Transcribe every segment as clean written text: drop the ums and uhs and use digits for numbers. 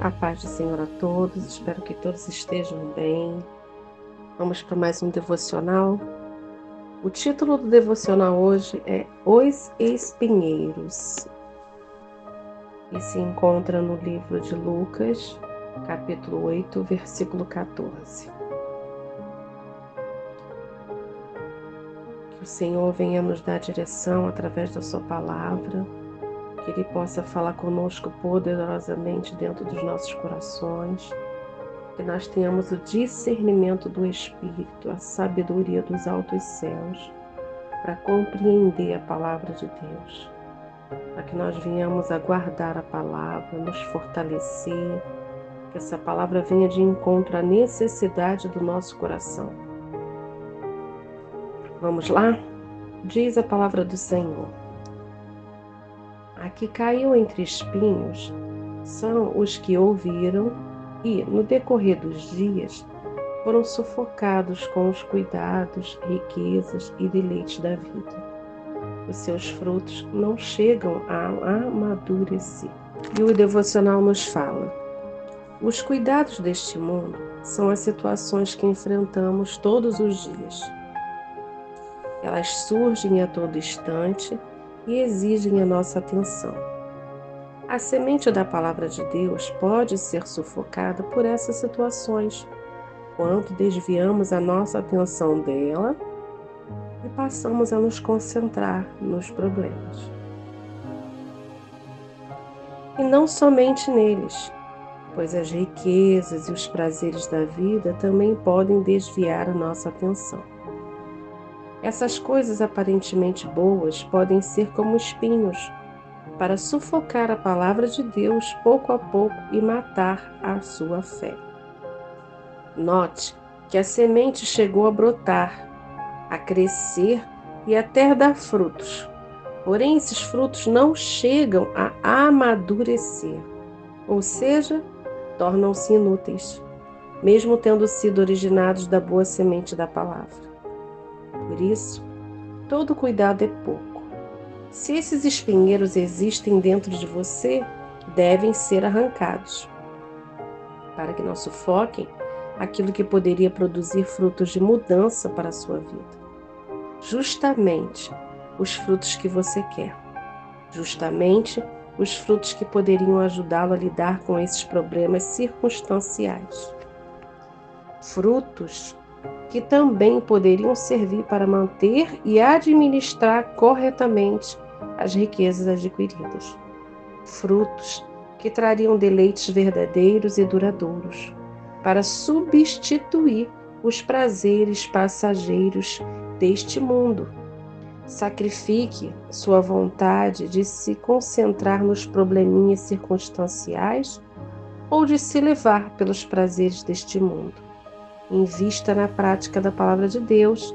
A paz do Senhor a todos, espero que todos estejam bem. Vamos para mais um devocional. O título do devocional hoje é Os Espinheiros e se encontra no livro de Lucas, capítulo 8, versículo 14. Que o Senhor venha nos dar direção através da sua palavra, que Ele possa falar conosco poderosamente dentro dos nossos corações, que nós tenhamos o discernimento do Espírito, a sabedoria dos altos céus, para compreender a palavra de Deus, para que nós venhamos a guardar a palavra, nos fortalecer, que essa palavra venha de encontro à necessidade do nosso coração. Vamos lá? Diz a palavra do Senhor. A que caiu entre espinhos são os que ouviram e, no decorrer dos dias, foram sufocados com os cuidados, riquezas e deleites da vida. Os seus frutos não chegam a amadurecer. E o devocional nos fala: os cuidados deste mundo são as situações que enfrentamos todos os dias. Elas surgem a todo instante e exigem a nossa atenção. A semente da palavra de Deus pode ser sufocada por essas situações, quando desviamos a nossa atenção dela e passamos a nos concentrar nos problemas. E não somente neles, pois as riquezas e os prazeres da vida também podem desviar a nossa atenção. Essas coisas aparentemente boas podem ser como espinhos, para sufocar a palavra de Deus pouco a pouco e matar a sua fé. Note que a semente chegou a brotar, a crescer e até dar frutos. Porém, esses frutos não chegam a amadurecer, ou seja, tornam-se inúteis, mesmo tendo sido originados da boa semente da palavra. Por isso, todo cuidado é pouco. Se esses espinheiros existem dentro de você, devem ser arrancados, para que não sufoquem aquilo que poderia produzir frutos de mudança para a sua vida. Justamente os frutos que você quer. Justamente os frutos que poderiam ajudá-lo a lidar com esses problemas circunstanciais. Frutos que também poderiam servir para manter e administrar corretamente as riquezas adquiridas. Frutos que trariam deleites verdadeiros e duradouros, para substituir os prazeres passageiros deste mundo. Sacrifique sua vontade de se concentrar nos probleminhas circunstanciais ou de se levar pelos prazeres deste mundo. Invista na prática da palavra de Deus,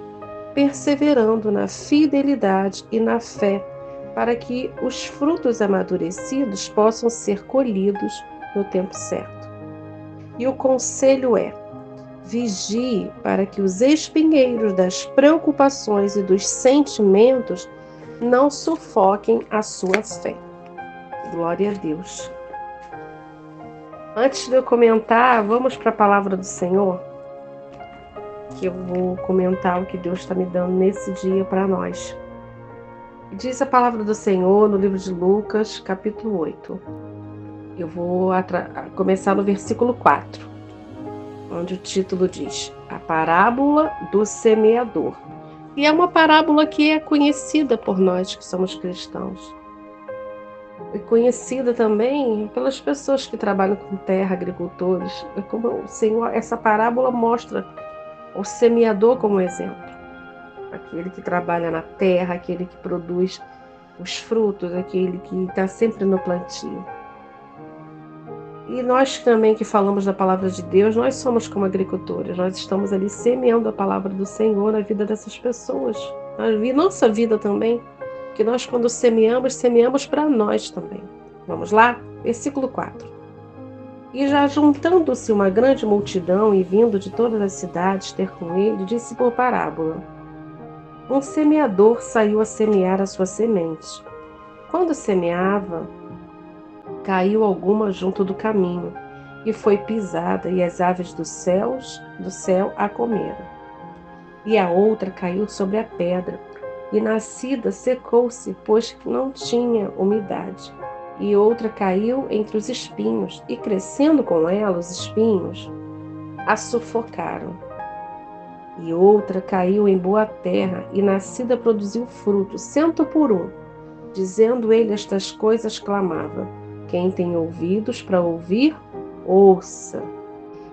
perseverando na fidelidade e na fé, para que os frutos amadurecidos possam ser colhidos no tempo certo. E o conselho é: vigie para que os espinheiros das preocupações e dos sentimentos não sufoquem a sua fé. Glória a Deus. Antes de eu comentar, vamos para a palavra do Senhor, que eu vou comentar o que Deus está me dando nesse dia para nós. Diz a palavra do Senhor no livro de Lucas, capítulo 8. Eu vou começar no versículo 4, onde o título diz: A parábola do semeador. E é uma parábola que é conhecida por nós que somos cristãos. E conhecida também pelas pessoas que trabalham com terra, agricultores. Como o Senhor, essa parábola mostra o semeador como exemplo. Aquele que trabalha na terra, aquele que produz os frutos, aquele que está sempre no plantio. E nós também que falamos da palavra de Deus, nós somos como agricultores, nós estamos ali semeando a palavra do Senhor na vida dessas pessoas, na nossa vida também, que nós quando semeamos para nós também. Vamos lá? Versículo 4. E já juntando-se uma grande multidão e vindo de todas as cidades ter com ele, disse por parábola: Um semeador saiu a semear a sua semente. Quando semeava, caiu alguma junto do caminho, e foi pisada, e as aves do céu a comeram. E a outra caiu sobre a pedra, e nascida secou-se, pois não tinha umidade. E outra caiu entre os espinhos, e crescendo com ela os espinhos, a sufocaram. E outra caiu em boa terra, e nascida produziu fruto, 100 por 1. Dizendo ele estas coisas, clamava: quem tem ouvidos para ouvir, ouça.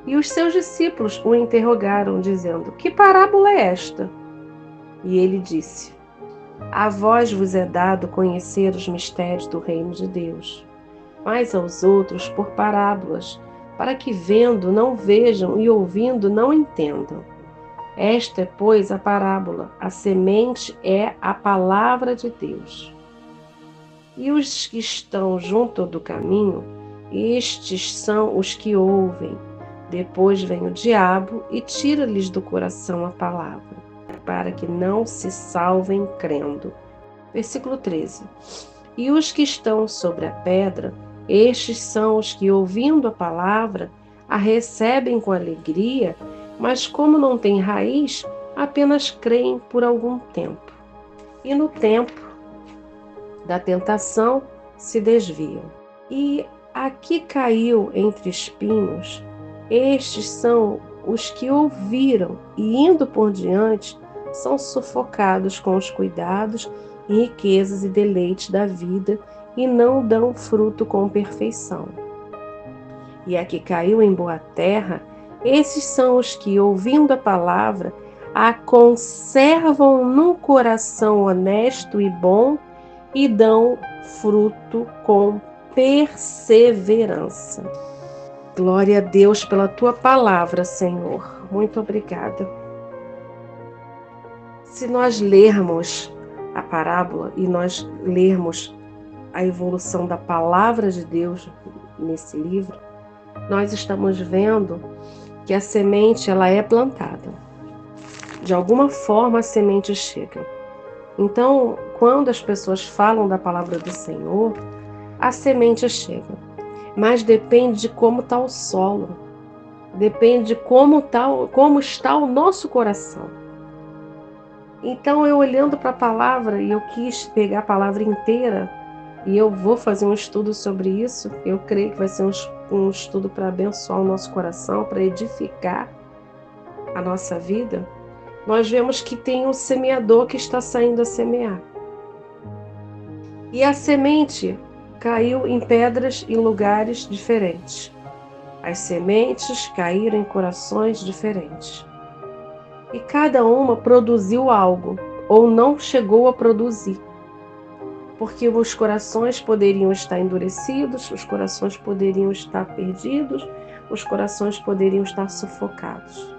E os seus discípulos o interrogaram, dizendo: que parábola é esta? E ele disse: a vós vos é dado conhecer os mistérios do reino de Deus, mas aos outros por parábolas, para que vendo não vejam e ouvindo não entendam. Esta é, pois, a parábola: a semente é a palavra de Deus. E os que estão junto do caminho, estes são os que ouvem. Depois vem o diabo e tira-lhes do coração a palavra, para que não se salvem crendo. Versículo 13. E os que estão sobre a pedra, estes são os que, ouvindo a palavra, a recebem com alegria, mas como não têm raiz, apenas creem por algum tempo. E no tempo da tentação se desviam. E aqui caiu entre espinhos, estes são os que ouviram e, indo por diante, são sufocados com os cuidados e riquezas e deleites da vida e não dão fruto com perfeição. E aqui caiu em boa terra, esses são os que, ouvindo a palavra, a conservam num coração honesto e bom e dão fruto com perseverança. Glória a Deus pela tua palavra, Senhor. Muito obrigada. Se nós lermos a parábola e nós lermos a evolução da palavra de Deus nesse livro, nós estamos vendo que a semente ela é plantada. De alguma forma a semente chega. Então, quando as pessoas falam da palavra do Senhor, a semente chega. Mas depende de como está o solo. Depende de como está o nosso coração. Então, eu olhando para a palavra, e eu quis pegar a palavra inteira, e eu vou fazer um estudo sobre isso. Eu creio que vai ser um estudo para abençoar o nosso coração, para edificar a nossa vida. Nós vemos que tem um semeador que está saindo a semear. E a semente caiu em pedras em lugares diferentes. As sementes caíram em corações diferentes. E cada uma produziu algo, ou não chegou a produzir. Porque os corações poderiam estar endurecidos, os corações poderiam estar perdidos, os corações poderiam estar sufocados.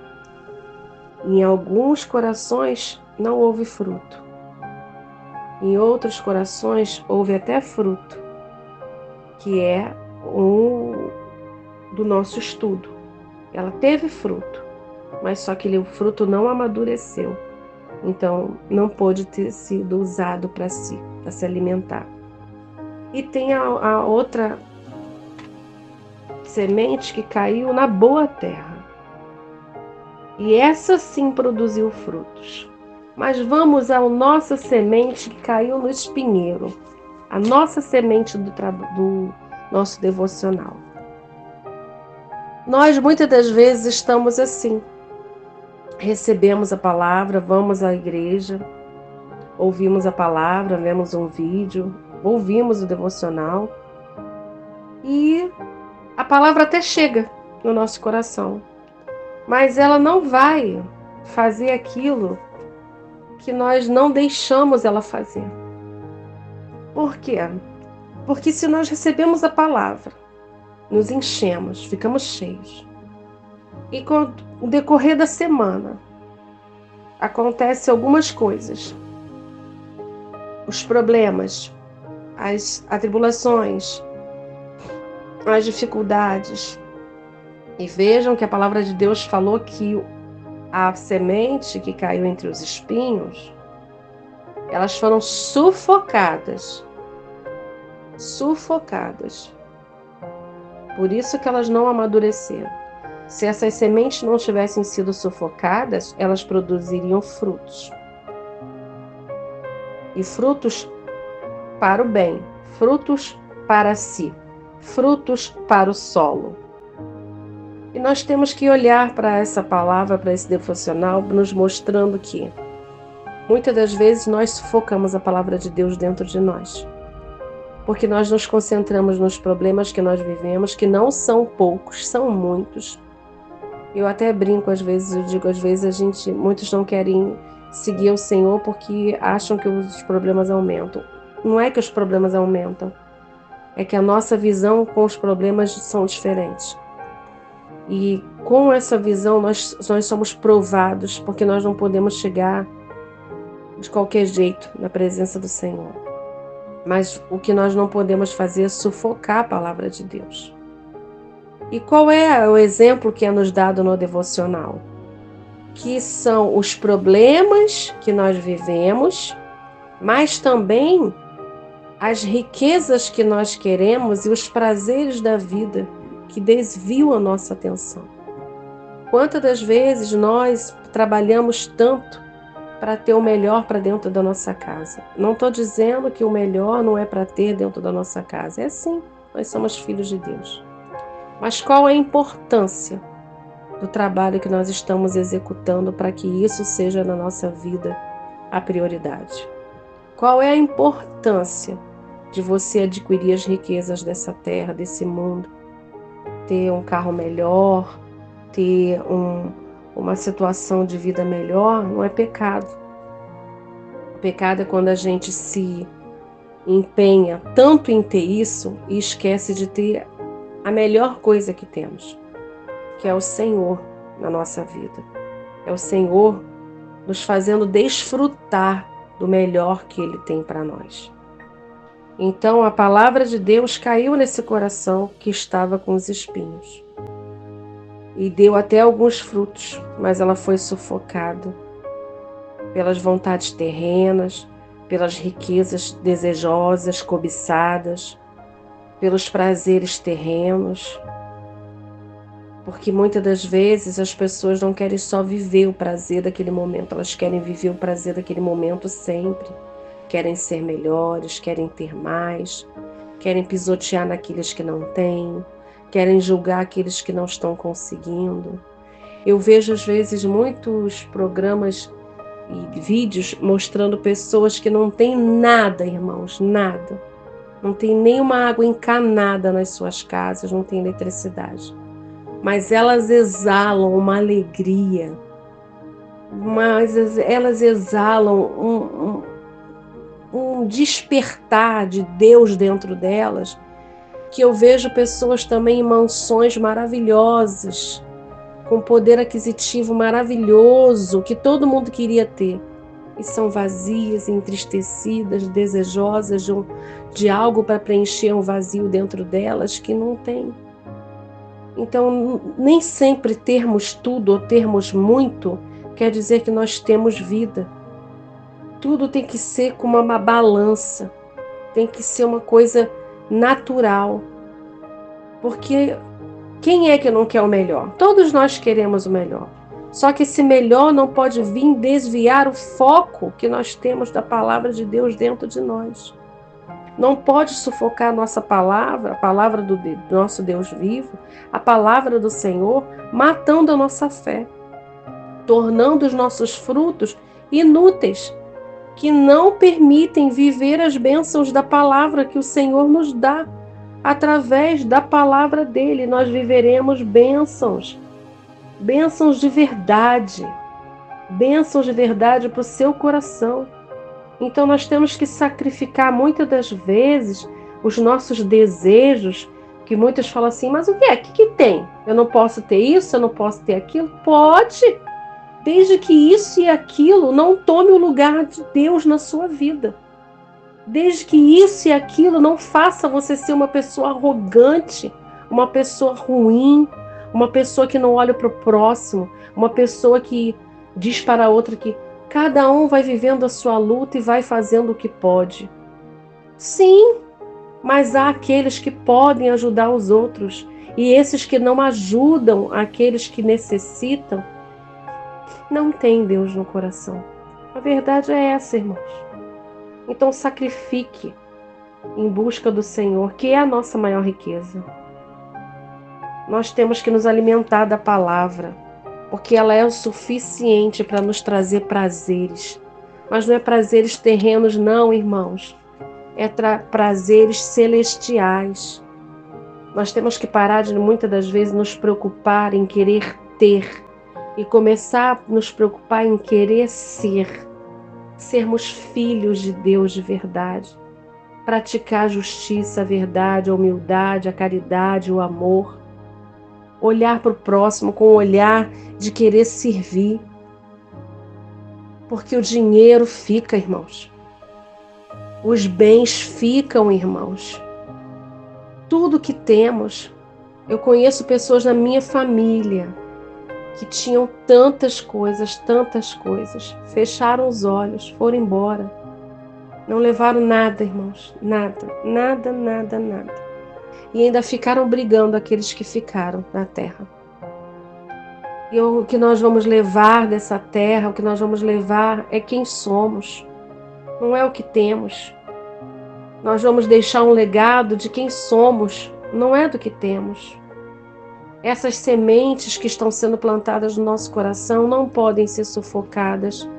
Em alguns corações não houve fruto. Em outros corações houve até fruto, que é do nosso estudo. Ela teve fruto, mas só que o fruto não amadureceu. Então não pôde ter sido usado para si, para se alimentar. E tem a outra semente que caiu na boa terra. E essa sim produziu frutos. Mas vamos à nossa semente que caiu no espinheiro. A nossa semente do nosso devocional. Nós muitas das vezes estamos assim. Recebemos a palavra, vamos à igreja, ouvimos a palavra, vemos um vídeo, ouvimos o devocional. E a palavra até chega no nosso coração. Mas ela não vai fazer aquilo que nós não deixamos ela fazer. Por quê? Porque se nós recebemos a palavra, nos enchemos, ficamos cheios. E com o decorrer da semana, acontecem algumas coisas. Os problemas, as atribulações, as dificuldades. E vejam que a palavra de Deus falou que a semente que caiu entre os espinhos, elas foram sufocadas. Sufocadas. Por isso que elas não amadureceram. Se essas sementes não tivessem sido sufocadas, elas produziriam frutos. E frutos para o bem, frutos para si, frutos para o solo. E nós temos que olhar para essa palavra, para esse devocional, nos mostrando que muitas das vezes nós sufocamos a palavra de Deus dentro de nós. Porque nós nos concentramos nos problemas que nós vivemos, que não são poucos, são muitos. Eu até brinco às vezes, eu digo às vezes muitos não querem seguir o Senhor porque acham que os problemas aumentam. Não é que os problemas aumentam, é que a nossa visão com os problemas são diferentes. E com essa visão nós somos provados, porque nós não podemos chegar de qualquer jeito na presença do Senhor. Mas o que nós não podemos fazer é sufocar a palavra de Deus. E qual é o exemplo que é nos dado no devocional? Que são os problemas que nós vivemos, mas também as riquezas que nós queremos e os prazeres da vida que desviam a nossa atenção. Quantas das vezes nós trabalhamos tanto para ter o melhor para dentro da nossa casa? Não estou dizendo que o melhor não é para ter dentro da nossa casa. É sim, nós somos filhos de Deus. Mas qual é a importância do trabalho que nós estamos executando para que isso seja na nossa vida a prioridade? Qual é a importância de você adquirir as riquezas dessa terra, desse mundo, ter um carro melhor, ter uma situação de vida melhor? Não é pecado. O pecado é quando a gente se empenha tanto em ter isso e esquece de ter a melhor coisa que temos, que é o Senhor na nossa vida. É o Senhor nos fazendo desfrutar do melhor que Ele tem para nós. Então a palavra de Deus caiu nesse coração que estava com os espinhos. E deu até alguns frutos, mas ela foi sufocada pelas vontades terrenas, pelas riquezas desejosas, cobiçadas, pelos prazeres terrenos. Porque muitas das vezes as pessoas não querem só viver o prazer daquele momento, elas querem viver o prazer daquele momento sempre. Querem ser melhores, querem ter mais, querem pisotear naqueles que não têm, querem julgar aqueles que não estão conseguindo. Eu vejo às vezes muitos programas e vídeos mostrando pessoas que não têm nada, irmãos, nada. Não tem nenhuma água encanada nas suas casas, não tem eletricidade. Mas elas exalam uma alegria, mas elas exalam um despertar de Deus dentro delas, que eu vejo pessoas também em mansões maravilhosas, com poder aquisitivo maravilhoso, que todo mundo queria ter, e são vazias, entristecidas, desejosas de algo para preencher um vazio dentro delas que não tem. Então, nem sempre termos tudo ou termos muito quer dizer que nós temos vida. Tudo tem que ser como uma balança, tem que ser uma coisa natural. Porque quem é que não quer o melhor? Todos nós queremos o melhor. Só que esse melhor não pode vir desviar o foco que nós temos da palavra de Deus dentro de nós. Não pode sufocar a nossa palavra, a palavra do nosso Deus vivo, a palavra do Senhor, matando a nossa fé, tornando os nossos frutos inúteis, que não permitem viver as bênçãos da palavra que o Senhor nos dá. Através da palavra dele, nós viveremos bênçãos de verdade para o seu coração. Então nós temos que sacrificar muitas das vezes os nossos desejos, que muitos falam assim, mas o que é? O que tem? Eu não posso ter isso, eu não posso ter aquilo? Pode, desde que isso e aquilo não tome o lugar de Deus na sua vida. Desde que isso e aquilo não faça você ser uma pessoa arrogante, uma pessoa ruim, uma pessoa que não olha para o próximo, uma pessoa que diz para a outra que cada um vai vivendo a sua luta e vai fazendo o que pode. Sim, mas há aqueles que podem ajudar os outros E esses que não ajudam aqueles que necessitam, não têm Deus no coração. A verdade é essa, irmãos. Então sacrifique em busca do Senhor, que é a nossa maior riqueza. Nós temos que nos alimentar da palavra, porque ela é o suficiente para nos trazer prazeres. Mas não é prazeres terrenos, não, irmãos. É prazeres celestiais. Nós temos que parar de, muitas das vezes, nos preocupar em querer ter e começar a nos preocupar em querer ser. Sermos filhos de Deus de verdade. Praticar a justiça, a verdade, a humildade, a caridade, o amor. Olhar para o próximo com o olhar de querer servir. Porque o dinheiro fica, irmãos. Os bens ficam, irmãos. Tudo que temos. Eu conheço pessoas na minha família que tinham tantas coisas, fecharam os olhos, foram embora. Não levaram nada, irmãos. Nada. E ainda ficaram brigando aqueles que ficaram na terra. E o que nós vamos levar dessa terra, o que nós vamos levar é quem somos. Não é o que temos. Nós vamos deixar um legado de quem somos, não é do que temos. Essas sementes que estão sendo plantadas no nosso coração não podem ser sufocadas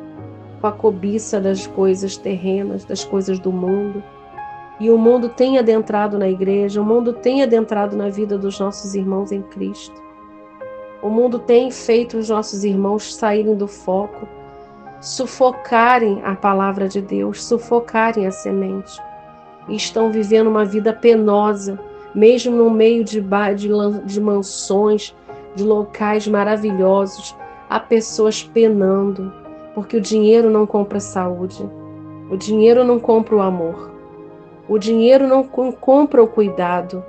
com a cobiça das coisas terrenas, das coisas do mundo. E o mundo tem adentrado na igreja, o mundo tem adentrado na vida dos nossos irmãos em Cristo. O mundo tem feito os nossos irmãos saírem do foco, sufocarem a palavra de Deus, sufocarem a semente. E estão vivendo uma vida penosa, mesmo no meio de mansões, de locais maravilhosos, há pessoas penando, porque o dinheiro não compra saúde, o dinheiro não compra o amor, o dinheiro não compra o cuidado,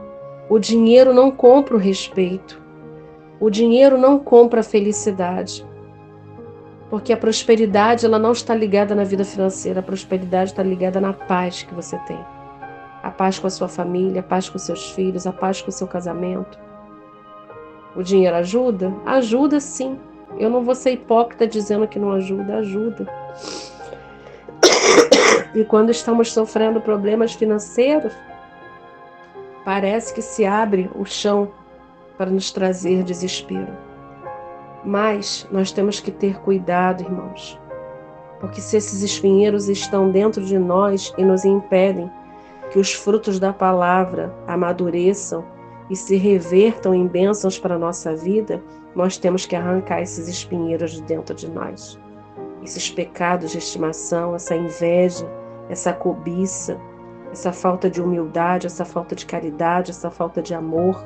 o dinheiro não compra o respeito, o dinheiro não compra a felicidade, porque a prosperidade ela não está ligada na vida financeira, a prosperidade está ligada na paz que você tem. A paz com a sua família, a paz com os seus filhos, a paz com o seu casamento. O dinheiro ajuda? Ajuda sim. Eu não vou ser hipócrita dizendo que não ajuda, ajuda. E quando estamos sofrendo problemas financeiros, parece que se abre o chão para nos trazer desespero. Mas nós temos que ter cuidado, irmãos. Porque se esses espinheiros estão dentro de nós e nos impedem que os frutos da palavra amadureçam e se revertam em bênçãos para a nossa vida, nós temos que arrancar esses espinheiros de dentro de nós. Esses pecados de estimação, essa inveja, essa cobiça, essa falta de humildade, essa falta de caridade, essa falta de amor.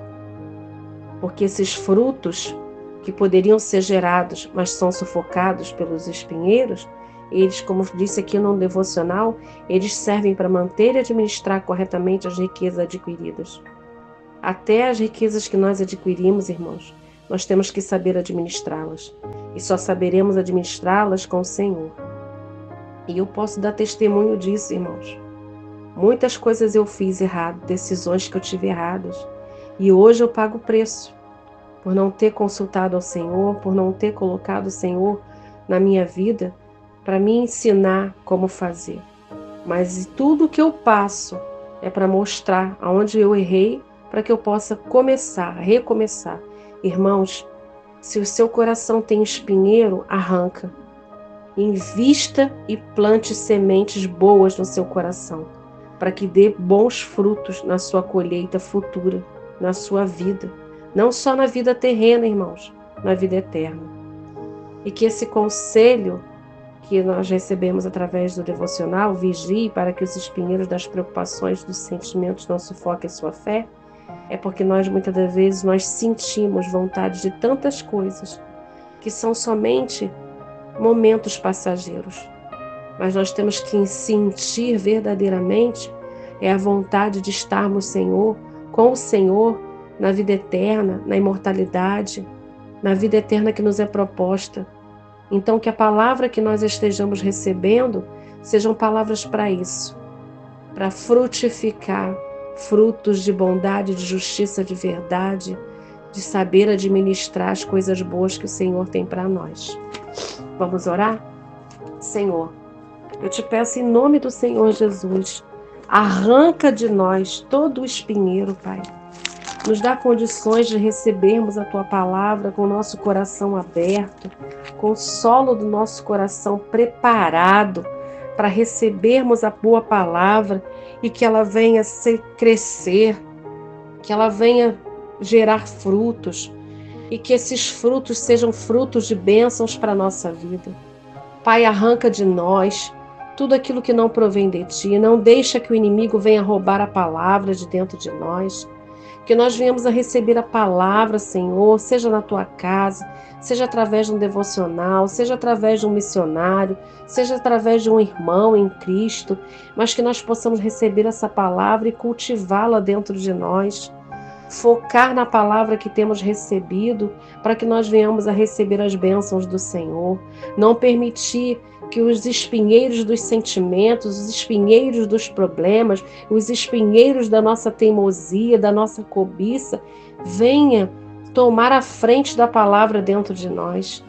Porque esses frutos que poderiam ser gerados, mas são sufocados pelos espinheiros, eles, como disse aqui no devocional, eles servem para manter e administrar corretamente as riquezas adquiridas. Até as riquezas que nós adquirimos, irmãos, nós temos que saber administrá-las. E só saberemos administrá-las com o Senhor. E eu posso dar testemunho disso, irmãos. Muitas coisas eu fiz errado, decisões que eu tive erradas. E hoje eu pago o preço por não ter consultado ao Senhor, por não ter colocado o Senhor na minha vida, para me ensinar como fazer. Mas tudo que eu passo é para mostrar aonde eu errei, para que eu possa recomeçar. Irmãos, se o seu coração tem espinheiro, arranca. Invista e plante sementes boas no seu coração, para que dê bons frutos na sua colheita futura, na sua vida. Não só na vida terrena, irmãos, na vida eterna. E que esse conselho que nós recebemos através do devocional, vigie para que os espinheiros das preocupações, dos sentimentos não sufoquem sua fé, é porque muitas das vezes, nós sentimos vontade de tantas coisas que são somente momentos passageiros. Mas nós temos que sentir verdadeiramente a vontade de estarmos com o Senhor, na vida eterna, na imortalidade, na vida eterna que nos é proposta. Então, que a palavra que nós estejamos recebendo sejam palavras para isso, para frutificar frutos de bondade, de justiça, de verdade, de saber administrar as coisas boas que o Senhor tem para nós. Vamos orar? Senhor, eu te peço em nome do Senhor Jesus, arranca de nós todo o espinheiro, Pai. Nos dá condições de recebermos a Tua palavra com o nosso coração aberto, com o solo do nosso coração preparado para recebermos a boa palavra e que ela venha crescer, que ela venha gerar frutos e que esses frutos sejam frutos de bênçãos para a nossa vida. Pai, arranca de nós tudo aquilo que não provém de Ti, não deixa que o inimigo venha roubar a palavra de dentro de nós. Que nós venhamos a receber a palavra, Senhor, seja na Tua casa, seja através de um devocional, seja através de um missionário, seja através de um irmão em Cristo, mas que nós possamos receber essa palavra e cultivá-la dentro de nós. Focar na palavra que temos recebido, para que nós venhamos a receber as bênçãos do Senhor. Não permitir que os espinheiros dos sentimentos, os espinheiros dos problemas, os espinheiros da nossa teimosia, da nossa cobiça, venha tomar a frente da palavra dentro de nós.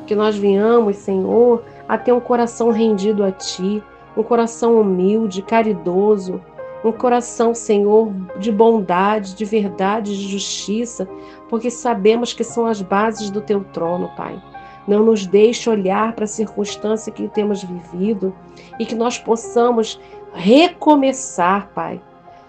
Que nós venhamos, Senhor, a ter um coração rendido a Ti, um coração humilde, caridoso, um coração, Senhor, de bondade, de verdade, de justiça, porque sabemos que são as bases do Teu trono, Pai. Não nos deixe olhar para a circunstância que temos vivido e que nós possamos recomeçar, Pai,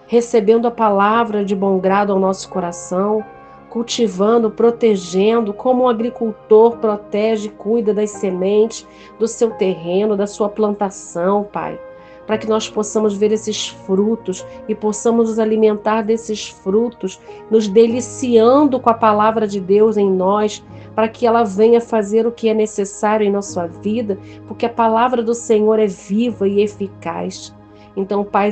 recebendo a palavra de bom grado ao nosso coração, cultivando, protegendo, como um agricultor protege e cuida das sementes do seu terreno, da sua plantação, Pai, para que nós possamos ver esses frutos e possamos nos alimentar desses frutos, nos deliciando com a palavra de Deus em nós, para que ela venha fazer o que é necessário em nossa vida, porque a palavra do Senhor é viva e eficaz. Então, Pai,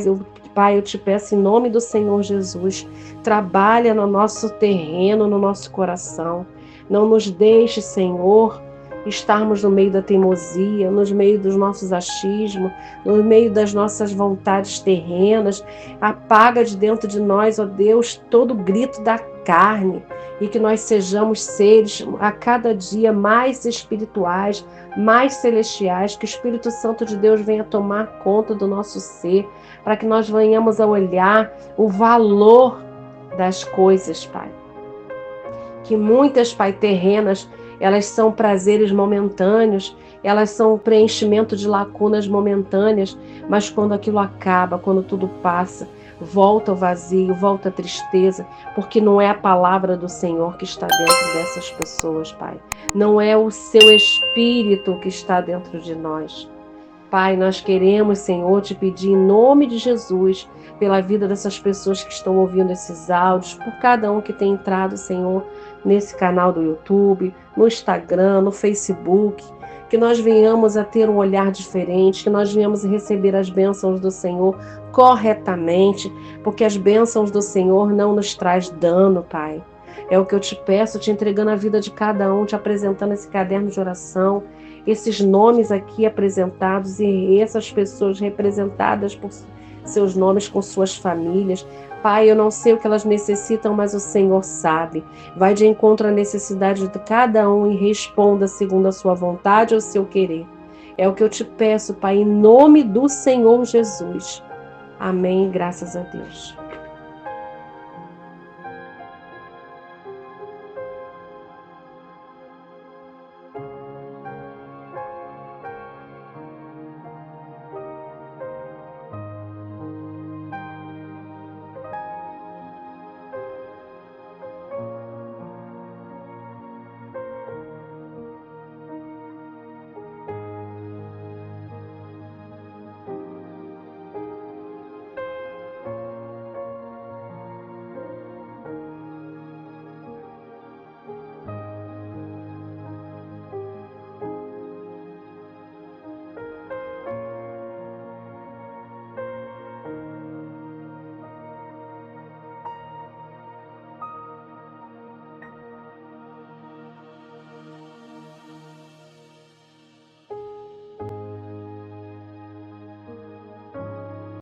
eu te peço em nome do Senhor Jesus, trabalha no nosso terreno, no nosso coração. Não nos deixe, Senhor, estarmos no meio da teimosia, no meio dos nossos achismos, no meio das nossas vontades terrenas. Apaga de dentro de nós, ó Deus, todo grito da carne, e que nós sejamos seres a cada dia mais espirituais, mais celestiais, que o Espírito Santo de Deus venha tomar conta do nosso ser, para que nós venhamos a olhar o valor das coisas, Pai. Que muitas, Pai, terrenas, elas são prazeres momentâneos, elas são preenchimento de lacunas momentâneas, mas quando aquilo acaba, quando tudo passa, volta o vazio, volta a tristeza, porque não é a palavra do Senhor que está dentro dessas pessoas, Pai. Não é o Seu Espírito que está dentro de nós. Pai, nós queremos, Senhor, te pedir em nome de Jesus, pela vida dessas pessoas que estão ouvindo esses áudios, por cada um que tem entrado, Senhor, nesse canal do YouTube, no Instagram, no Facebook, que nós venhamos a ter um olhar diferente, que nós venhamos a receber as bênçãos do Senhor corretamente, porque as bênçãos do Senhor não nos traz dano, Pai. É o que eu te peço, te entregando a vida de cada um, te apresentando esse caderno de oração, esses nomes aqui apresentados e essas pessoas representadas por seus nomes com suas famílias. Pai, eu não sei o que elas necessitam, mas o Senhor sabe. Vai de encontro à necessidade de cada um e responda segundo a sua vontade ou o seu querer. É o que eu te peço, Pai, em nome do Senhor Jesus. Amém, graças a Deus.